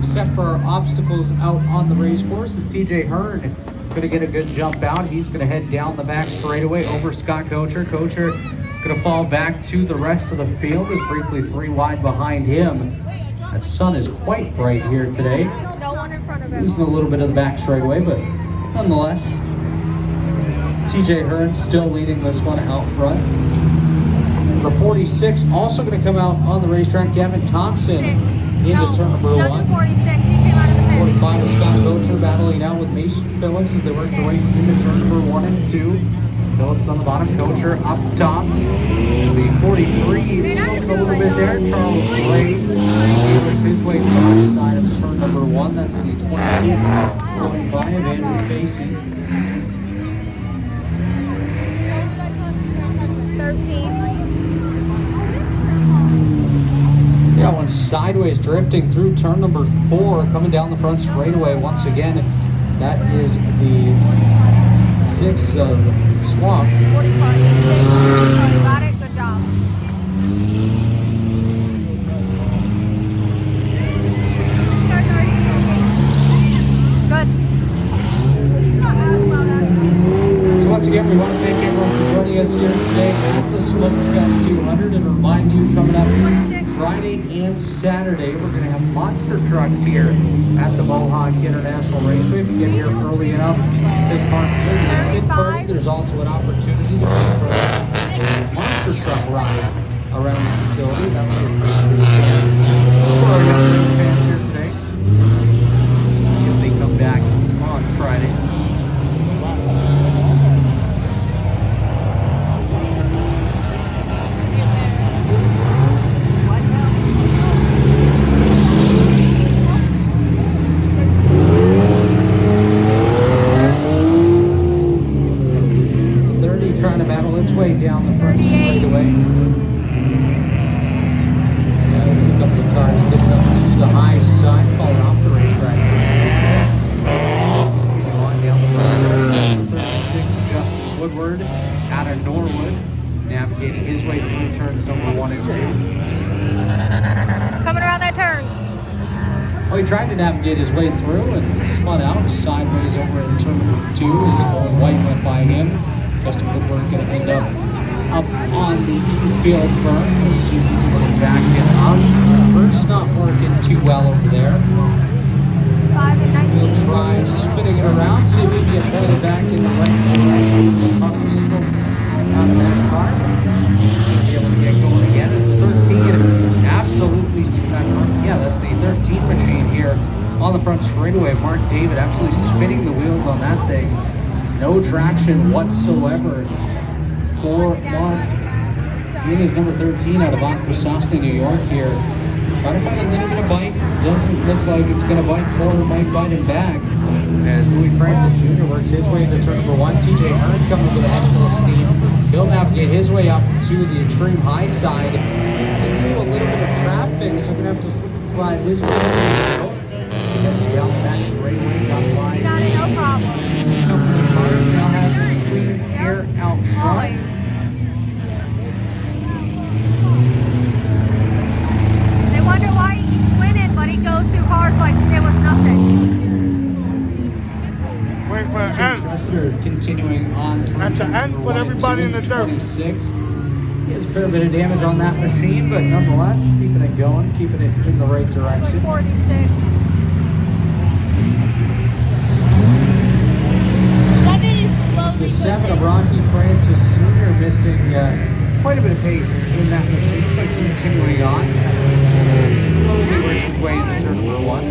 set for our obstacles out on the race course is TJ Hearn. Going to get a good jump out. He's going to head down the back straightaway over Scott Kocher. Kocher going to fall back to the rest of the field. Is briefly 3 wide behind him. That sun is quite bright here today. No one in front of him. Losing a little bit of the back straightaway, but nonetheless, TJ Hearn still leading this one out front. The 46 also going to come out on the racetrack. Gavin Thompson into turn number 1. 46. He came out of the pit. 45 is Scott Kocher battling out with Mason Phillips as they work their way into turn number 1 and 2. Phillips on the bottom, Kocher up top. The 43 smoking a little bit there. Charles Gray works his way to the outside of turn number 1. That's the 28 going by of Andrew Facey. 13. Got one sideways drifting through turn number 4, coming down the front straightaway once again. That is the 6 of Swamp. 45. You got it. Good job. Good. So once again, we want to thank everyone for joining us here today at the Smokecast 200 and remind you coming up Friday and Saturday, we're going to have monster trucks here at the Mohawk International Raceway. If you get here early enough, take part in the party. There's also an opportunity to pay for a monster truck ride around the facility. That would be a pretty cool chance for our young race fans here today. If they come back on Friday. Trying to battle its way down the front straightaway. Yeah, there's a couple of cars dipping up to the high side, falling off the racetrack. Continue on down the front. 36, Justin Woodward out of Norwood, navigating his way through turns number 1 and 2. Coming around that turn. Well, he tried to navigate his way through and spun out sideways over in turn number 2 as Owen White went by him. Justin Woodward going to end up on the field burn. We'll see if he's able to back it up. First not working too well over there. 5 and 19. We'll try spinning it around, see if he can get pointed back in the right direction. We'll probably smoke out of that car. We'll be able to get going again as the 13 absolutely, yeah, that's the 13 machine here on the front straightaway. Mark David absolutely spinning the wheels on that thing. No traction whatsoever for Mark. He is number 13 out of Akwesasne, New York here. Trying to find a little bit of bite. Doesn't look like it's going to bite for him. Might bite him back. As Louis Francis Jr. works his way into turn number 1. TJ Hearn coming with a head full of steam. He'll navigate his way up to the extreme high side. Into a little bit of traffic, so we're going to have to slip and slide his way. Down that straightaway, got wide. You got it, no problem. Cars now has some clean air out front. They wonder why he keeps winning, but he goes through cars like it was nothing. Wait for the end. Tressler continuing on through At the end, put everybody in the dirt. 26. He has a fair bit of damage on that machine, but nonetheless, keeping it going, keeping it in the right direction. 46. The 7 of Rocky Francis Sr. missing quite a bit of pace in that machine, but continuing on. Slowly works his way into turn number 1.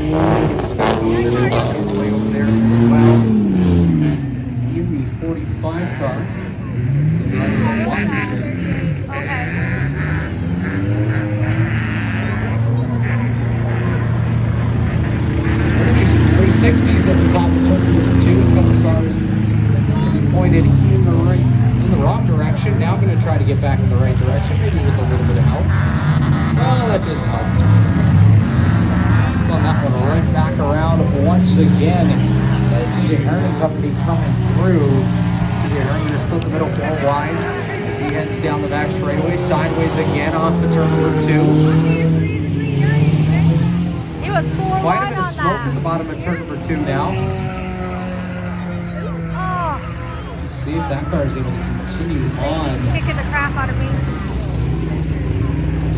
Scott Kocher works his way over there as well. In the 45 car. The driver of Washington. Okay. There's going to be some 360s at the top of turn number 2. A couple of cars pointed in the wrong direction. Now I'm going to try to get back in the right direction, maybe with a little bit of help. Well, that didn't help. Spun that one right back around once again as TJ Hearn and company coming through. TJ Hearn going to split the middle 4 wide as he heads down the back straightaway, sideways again off the turn number 2. It was 4 Quite a wide bit of on smoke at the that. bottom of turn number 2 now. Oh, Let's see if that car is able to continue he's on. kicking the crap out of me.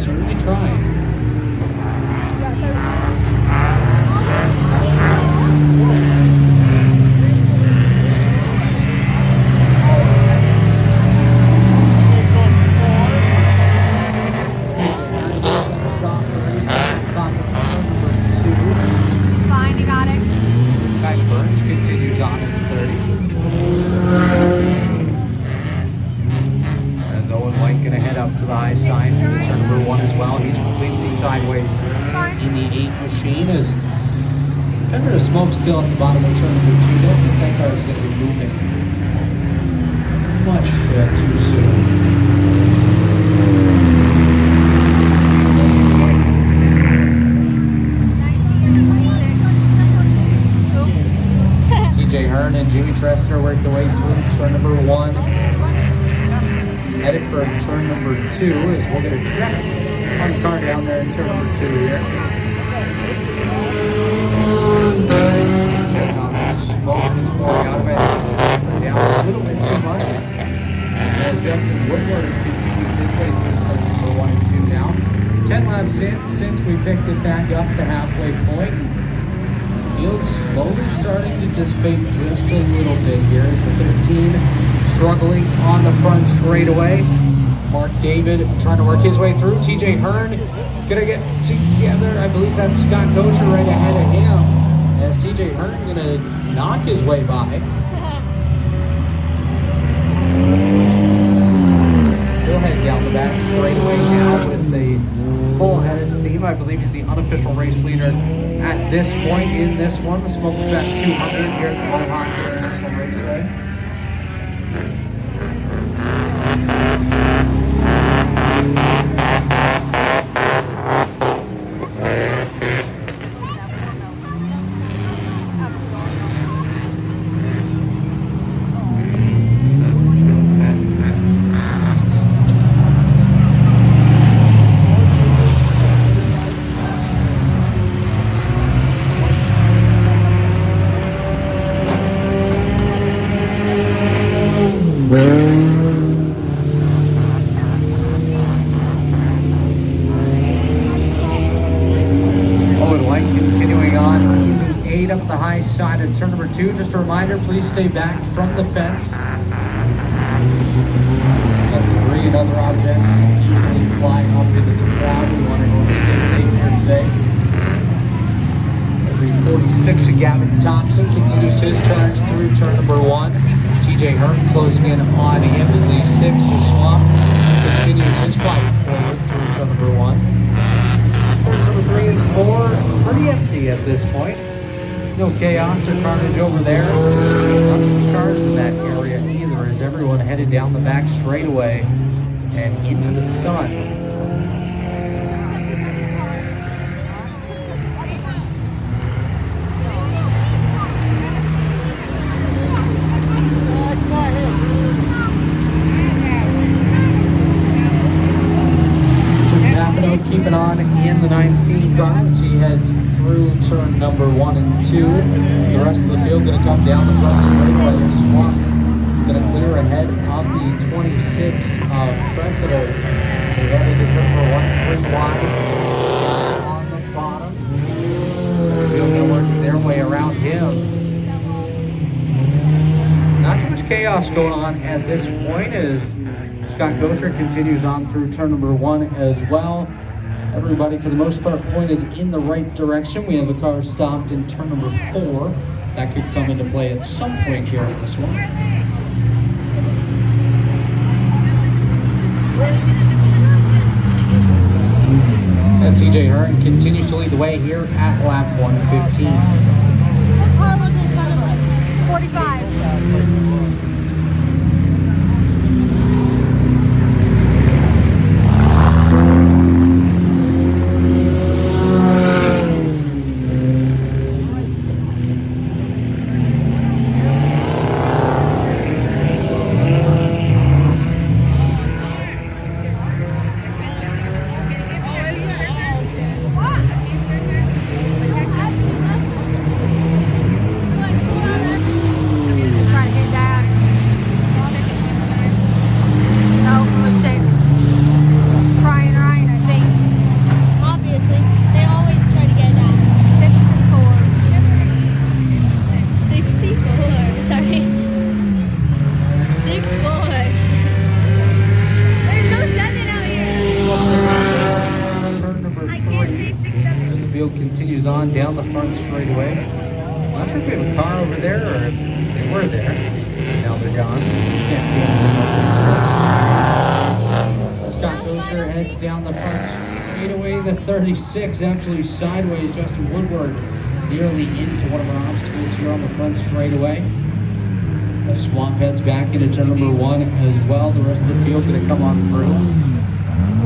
Certainly trying. You got 13. Soft race at the top of turn number 2. He's fine, he got it. Guy Burns continues on in 30. As Owen White going to head up to the high side, turn number 1 as well. He's completely sideways in the 8 machine. As a bit of smoke still at the bottom of turn number 2. Don't think that car is going to be moving much too soon. TJ Hearn and Jimmy Trester work their way through turn number 1. Headed for turn number 2 as we'll get a check on the car down there in turn number 2 here. Check on that smoke is pouring out of it. Down a little bit too much. As Justin Woodward continues his way through turn number 1 and 2 now. 10 laps in since we picked it back up the halfway point. Field's slowly starting to dissipate just a little bit here as the 13 struggling on the front straightaway. Mark David trying to work his way through. TJ Hearn gonna get together. I believe that's Scott Gosher right ahead of him. As TJ Hearn gonna knock his way by. He'll head down the back straightaway now with a full head of steam. I believe he's the unofficial race leader at this point in this one, the Smoke Fest 200 here at the Mohawk International Raceway. Up the high side of turn number 2. Just a reminder, please stay back from the fence. As debris and other objects can easily fly up into the crowd. We want everyone to stay safe here today. As the 46 of Gavin Thompson continues his charge through turn number 1. TJ Hearn closing in on him as the 6 of Swamp continues his fight forward through turn number 1. Turns number 3 and 4 pretty empty at this point. No chaos or carnage over there. Not too many cars in that area either, as everyone headed down the back straightaway and into the sun. Keeping on in the 19 cars. He heads through turn number 1 and 2. The rest of the field going to come down the front straightaway. Swamp going to clear ahead of the 26 of Tressiter. So headed to turn number 1, 3 wide on the bottom. The field going to work their way around him. Not too much chaos going on at this point as Scott Gosher continues on through turn number 1 as well. Everybody, for the most part, pointed in the right direction. We have a car stopped in turn number 4. That could come into play at some point here in this one. As TJ Hearn continues to lead the way here at lap 115. What car was in front of him? 45. continues on down the front straightaway. Not sure if we have a car over there or if they were there. Now they're gone. Can't see anything. Scott Gosher heads down the front straightaway. The 36 actually sideways. Justin Woodward nearly into one of our obstacles here on the front straightaway. The Swamp heads back into turn number 1 as well. The rest of the field gonna come on through.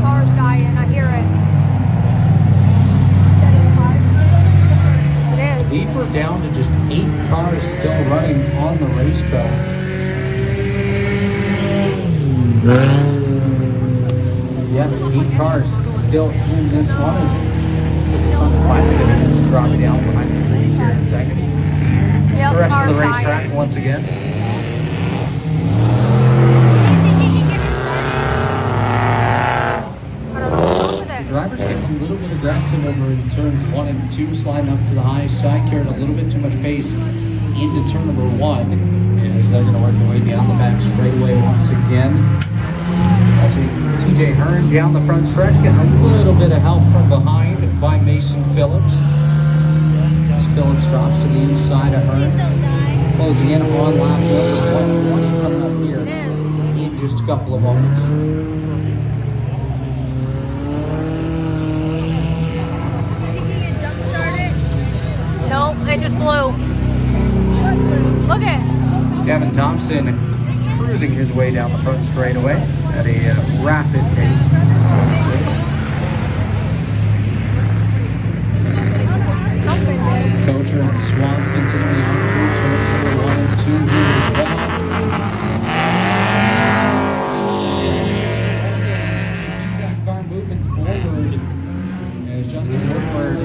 Car's dying. I hear it. It I is. believe we're down to just 8 cars still running on the racetrack. Yes, 8 cars still in this one. So the sun finally going to drop down behind the trees here in a second. You can see Yep, the rest of the car's racetrack dying. once again. Do you think he can get it started? I don't know what's wrong with The it. drivers getting a little bit aggressive over in turns 1 and 2, sliding up to the high side, carrying a little bit too much pace into turn number 1 as they're going to work their way down the back straightaway once again. Actually, TJ Hearn down the front stretch, getting a little bit of help from behind by Mason Phillips. As Phillips drops to the inside of Hearn. Closing in on lap 120 coming up here It is. in just a couple of moments. Do you think he can jump start it? Nope, it just blew. What blew? Look at it. Gavin Thompson cruising his way down the front straightaway at a rapid pace. Something did. Coacher and Swamp continuing on through turns number 1 and 2 here as well. That car moving forward as Justin Woodward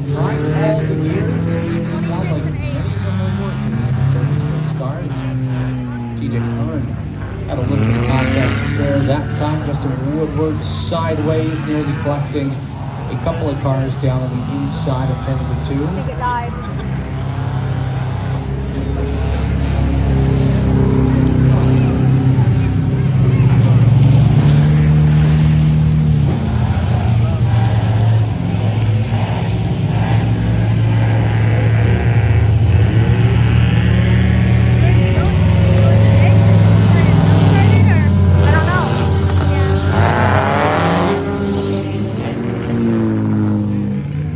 trying all the gears. It just sounds like many of them are working. 36 cars. TJ Hearn had a little bit of contact there that time. Justin Woodward sideways, nearly collecting a couple of cars down on the inside of turn number 2. I think it died.